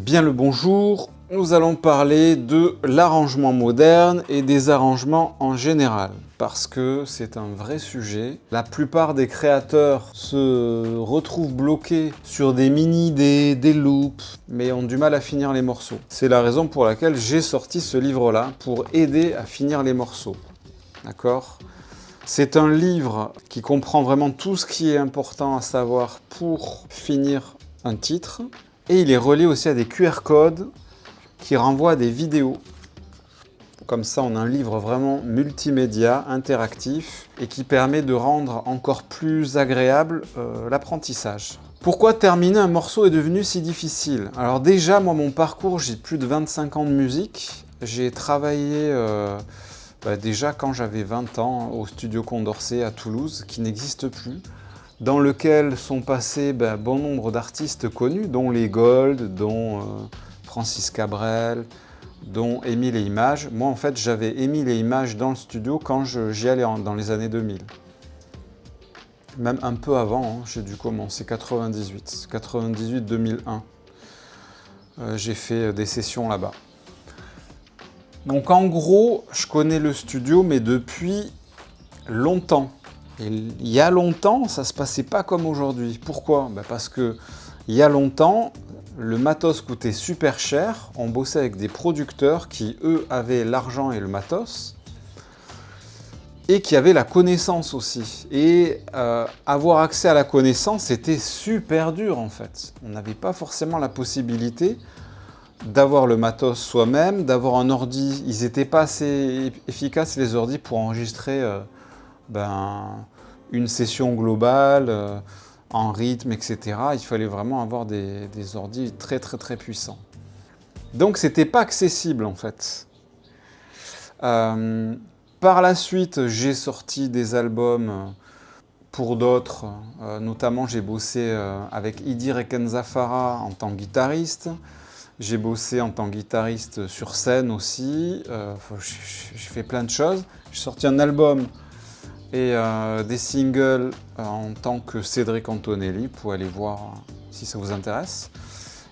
Bien le bonjour, nous allons parler de l'arrangement moderne et des arrangements en général, parce que c'est un vrai sujet. La plupart des créateurs se retrouvent bloqués sur des mini-idées, des loops, mais ont du mal à finir les morceaux. C'est la raison pour laquelle j'ai sorti ce livre-là, pour aider à finir les morceaux. D'accord ? C'est un livre qui comprend vraiment tout ce qui est important à savoir pour finir un titre. Et il est relié aussi à des QR codes qui renvoient à des vidéos. Comme ça, on a un livre vraiment multimédia, interactif, et qui permet de rendre encore plus agréable l'apprentissage. Pourquoi terminer un morceau est devenu si difficile? Alors déjà, moi, mon parcours, j'ai plus de 25 ans de musique. J'ai travaillé déjà quand j'avais 20 ans au studio Condorcet à Toulouse, qui n'existe plus, dans lequel sont passés bon nombre d'artistes connus, dont les Gold, dont Francis Cabrel, dont Émile et Images. Moi, en fait, j'avais Émile et Images dans le studio quand j'y allais dans les années 2000. Même un peu avant, hein, j'ai dû commencer 98-2001. J'ai fait des sessions là-bas. Donc en gros, je connais le studio, mais depuis longtemps. Et il y a longtemps, ça ne se passait pas comme aujourd'hui. Pourquoi? Parce que il y a longtemps, le matos coûtait super cher. On bossait avec des producteurs qui, eux, avaient l'argent et le matos. Et qui avaient la connaissance aussi. Et avoir accès à la connaissance, c'était super dur en fait. On n'avait pas forcément la possibilité d'avoir le matos soi-même, d'avoir un ordi. Ils n'étaient pas assez efficaces, les ordis, pour enregistrer une session globale en rythme, etc. Il fallait vraiment avoir des ordis très puissants. Donc c'était pas accessible en fait. Par la suite, j'ai sorti des albums pour d'autres. Notamment, j'ai bossé avec Idir et Kenzafara en tant que guitariste. J'ai bossé en tant que guitariste sur scène aussi. J'ai fait plein de choses. J'ai sorti un album et des singles en tant que Cédric Antonelli, pour aller voir si ça vous intéresse.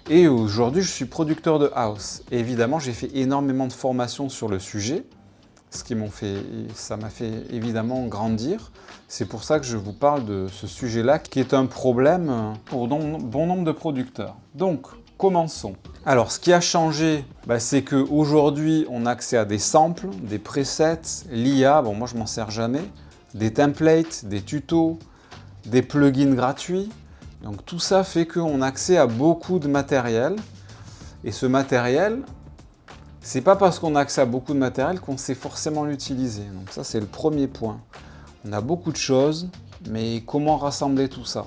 Et aujourd'hui, je suis producteur de house. Et évidemment, j'ai fait énormément de formations sur le sujet, ça m'a fait évidemment grandir. C'est pour ça que je vous parle de ce sujet-là, qui est un problème pour bon nombre de producteurs. Donc, commençons. Alors, ce qui a changé, c'est qu'aujourd'hui, on a accès à des samples, des presets, l'IA, bon, moi je m'en sers jamais, des templates, des tutos, des plugins gratuits. Donc tout ça fait qu'on a accès à beaucoup de matériel. Et ce matériel, c'est pas parce qu'on a accès à beaucoup de matériel qu'on sait forcément l'utiliser. Donc ça, c'est le premier point. On a beaucoup de choses, mais comment rassembler tout ça?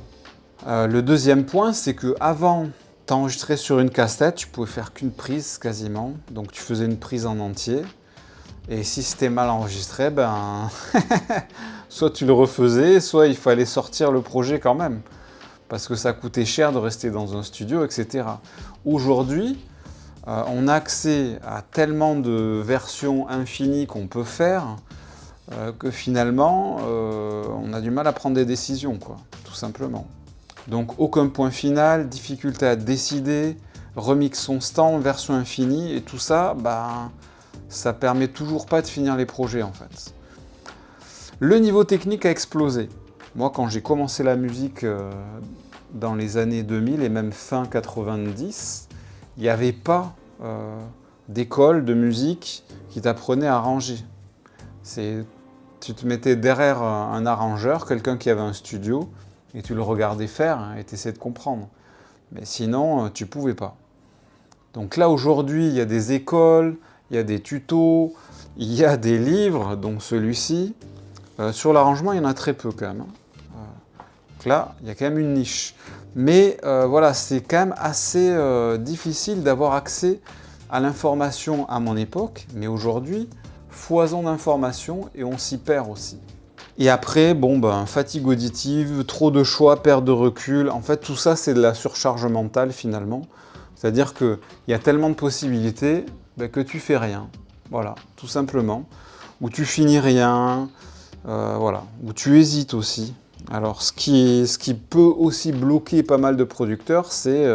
Le deuxième point, c'est qu'avant, t'enregistrais sur une cassette, tu pouvais faire qu'une prise quasiment. Donc tu faisais une prise en entier. Et si c'était mal enregistré, soit tu le refaisais, soit il fallait sortir le projet quand même. Parce que ça coûtait cher de rester dans un studio, etc. Aujourd'hui, on a accès à tellement de versions infinies qu'on peut faire, que finalement, on a du mal à prendre des décisions, quoi, tout simplement. Donc aucun point final, difficulté à décider, remix constant, version infinie, et tout ça, ça permet toujours pas de finir les projets en fait. Le niveau technique a explosé. Moi, quand j'ai commencé la musique dans les années 2000 et même fin 90, il n'y avait pas d'école de musique qui t'apprenait à arranger. Tu te mettais derrière un arrangeur, quelqu'un qui avait un studio, et tu le regardais faire et tu essayais de comprendre. Mais sinon, tu ne pouvais pas. Donc là, aujourd'hui, il y a des écoles, il y a des tutos, il y a des livres, donc celui-ci. Sur l'arrangement, il y en a très peu quand même. Donc là, il y a quand même une niche. Mais voilà, c'est quand même assez difficile d'avoir accès à l'information à mon époque. Mais aujourd'hui, foison d'informations et on s'y perd aussi. Et après, fatigue auditive, trop de choix, perte de recul. En fait, tout ça, c'est de la surcharge mentale finalement. C'est-à-dire qu'il y a tellement de possibilités que tu fais rien. Voilà, tout simplement. Ou tu finis rien, ou tu hésites aussi. Alors, ce qui peut aussi bloquer pas mal de producteurs, c'est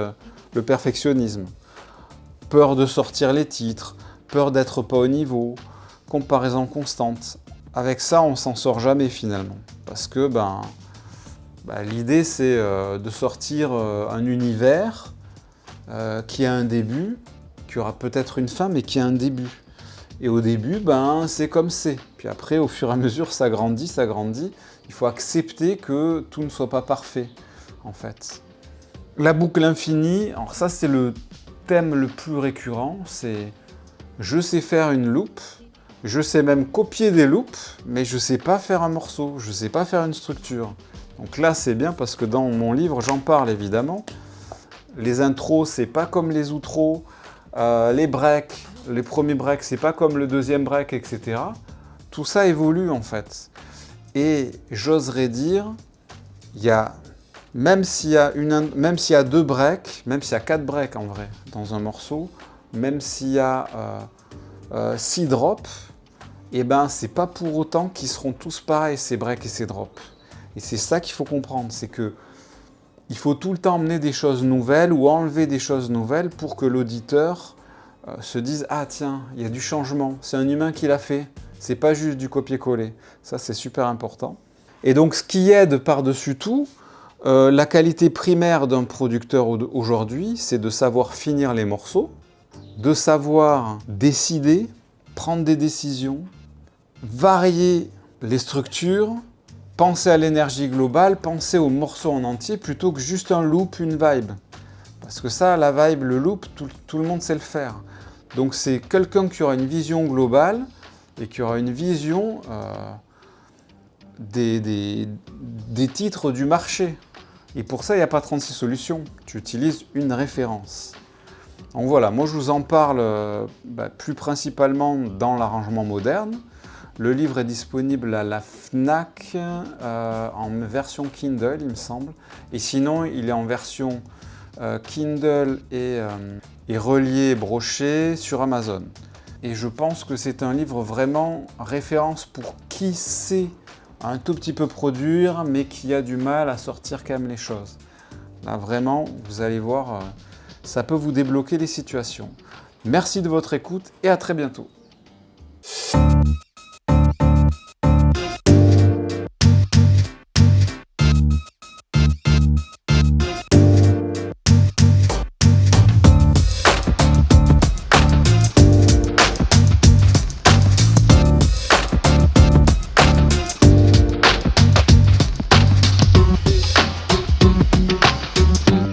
le perfectionnisme. peur de sortir les titres, peur d'être pas au niveau, comparaison constante. Avec ça, on s'en sort jamais finalement. Parce que l'idée, c'est de sortir un univers qui a un début, qui aura peut-être une fin, mais qui a un début. Et au début, c'est comme c'est. Puis après, au fur et à mesure, ça grandit, ça grandit. Il faut accepter que tout ne soit pas parfait, en fait. La boucle infinie, alors ça, c'est le thème le plus récurrent, c'est je sais faire une loupe, je sais même copier des loupes, mais je sais pas faire un morceau, je sais pas faire une structure. Donc là, c'est bien parce que dans mon livre, j'en parle évidemment. Les intros, c'est pas comme les outros, les breaks, les premiers breaks, c'est pas comme le deuxième break, etc. Tout ça évolue en fait. Et j'oserais dire, même s'il y a 2 breaks, même s'il y a 4 breaks en vrai dans un morceau, même s'il y a 6 drops, c'est pas pour autant qu'ils seront tous pareils, ces breaks et ces drops. Et c'est ça qu'il faut comprendre, c'est que il faut tout le temps emmener des choses nouvelles ou enlever des choses nouvelles pour que l'auditeur se dise « Ah tiens, il y a du changement, c'est un humain qui l'a fait, c'est pas juste du copier-coller ». Ça, c'est super important. Et donc, ce qui aide par-dessus tout, la qualité primaire d'un producteur aujourd'hui, c'est de savoir finir les morceaux, de savoir décider, prendre des décisions, varier les structures, penser à l'énergie globale, penser au morceau en entier plutôt que juste un loop, une vibe. Parce que ça, la vibe, le loop, tout le monde sait le faire. Donc c'est quelqu'un qui aura une vision globale et qui aura une vision des titres du marché. Et pour ça, il n'y a pas 36 solutions. Tu utilises une référence. Donc voilà, moi je vous en parle plus principalement dans l'arrangement moderne. Le livre est disponible à la Fnac en version Kindle, il me semble. Et sinon, il est en version Kindle et relié, broché sur Amazon. Et je pense que c'est un livre vraiment référence pour qui sait un tout petit peu produire, mais qui a du mal à sortir quand même les choses. Là, vraiment, vous allez voir, ça peut vous débloquer les situations. Merci de votre écoute et à très bientôt.